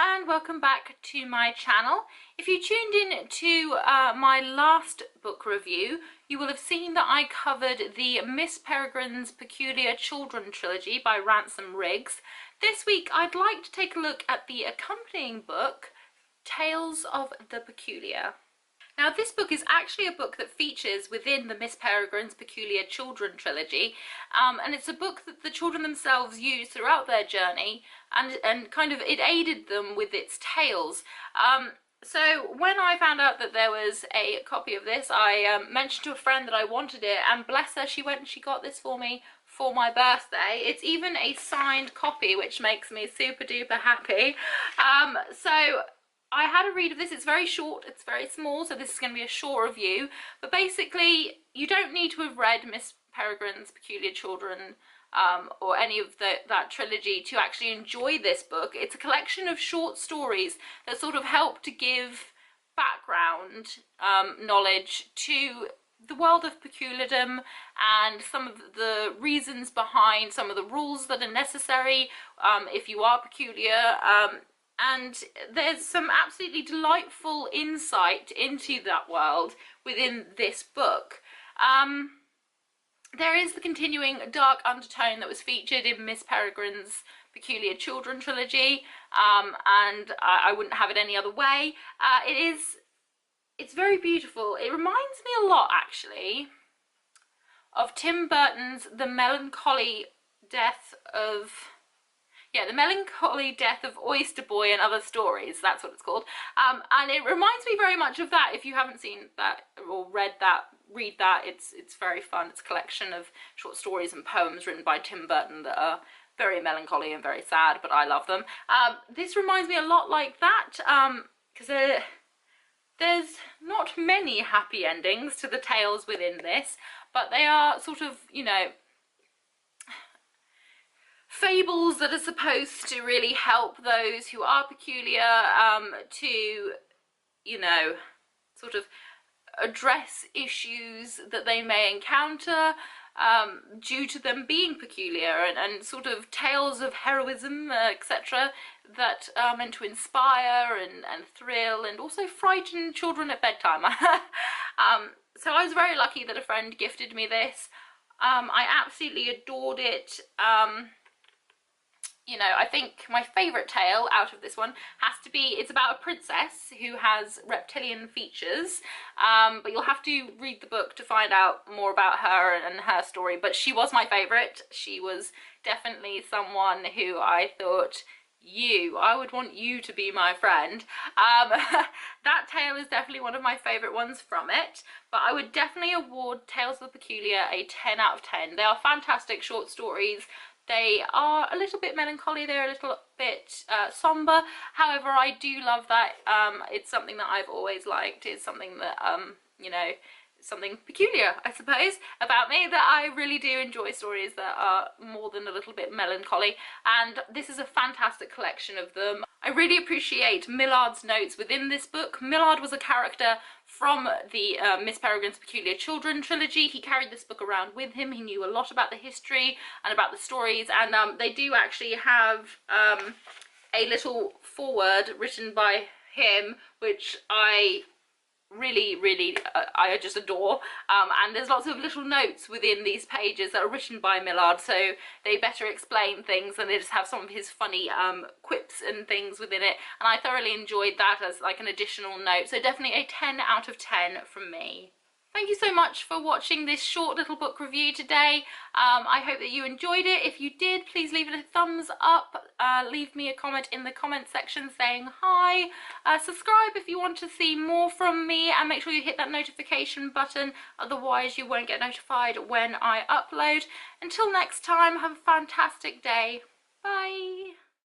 and welcome back to my channel. If you tuned in to my last book review, you will have seen that I covered the Miss Peregrine's Peculiar Children trilogy by Ransom Riggs. This week I'd like to take a look at the accompanying book, Tales of the Peculiar. Now, this book is actually a book that features within the Miss Peregrine's Peculiar Children trilogy, and it's a book that the children themselves use throughout their journey, and kind of it aided them with its tales. So when I found out that there was a copy of this, I mentioned to a friend that I wanted it, and bless her, she went and she got this for me for my birthday. It's even a signed copy, which makes me super duper happy. So I had a read of this. It's very short, it's very small, so this is going to be a short review. But basically, you don't need to have read Miss Peregrine's Peculiar Children or any of that trilogy to actually enjoy this book. It's a collection of short stories that sort of help to give background knowledge to the world of peculiardom and some of the reasons behind some of the rules that are necessary if you are peculiar. And there's some absolutely delightful insight into that world within this book. There is the continuing dark undertone that was featured in Miss Peregrine's Peculiar Children trilogy, and I wouldn't have it any other way. It's very beautiful. It reminds me a lot, actually, of Tim Burton's The Melancholy Death of Oyster Boy and Other Stories. That's what it's called. And it reminds me very much of that. If you haven't seen that or read that, read that. It's very fun. It's a collection of short stories and poems written by Tim Burton that are very melancholy and very sad, but I love them. This reminds me a lot like that, because there's not many happy endings to the tales within this, but they are sort of, you know, fables that are supposed to really help those who are peculiar to, you know, sort of address issues that they may encounter due to them being peculiar, and sort of tales of heroism, etc., that are meant to inspire and thrill and also frighten children at bedtime. So I was very lucky that a friend gifted me this. I absolutely adored it. You know, I think my favourite tale out of this one has to be, it's about a princess who has reptilian features, but you'll have to read the book to find out more about her and her story, but she was my favourite. She was definitely someone who I thought, I would want you to be my friend. That tale is definitely one of my favourite ones from it, but I would definitely award Tales of the Peculiar a 10 out of 10. They are fantastic short stories. They are a little bit melancholy, they're a little bit somber. However, I do love that. It's something that I've always liked. It's something that, you know, something peculiar, I suppose, about me, that I really do enjoy stories that are more than a little bit melancholy, and this is a fantastic collection of them. I really appreciate Millard's notes within this book. Millard was a character from the Miss Peregrine's Peculiar Children trilogy. He carried this book around with him. He knew a lot about the history and about the stories, and they do actually have a little foreword written by him, which I really I just adore, and there's lots of little notes within these pages that are written by Millard, so they better explain things and they just have some of his funny quips and things within it, and I thoroughly enjoyed that as like an additional note. So definitely a 10 out of 10 from me. Thank you so much for watching this short little book review today. I hope that you enjoyed it. If you did, please leave it a thumbs up. Leave me a comment in the comment section saying hi. Subscribe if you want to see more from me, and make sure you hit that notification button, otherwise you won't get notified when I upload. Until next time, have a fantastic day. Bye.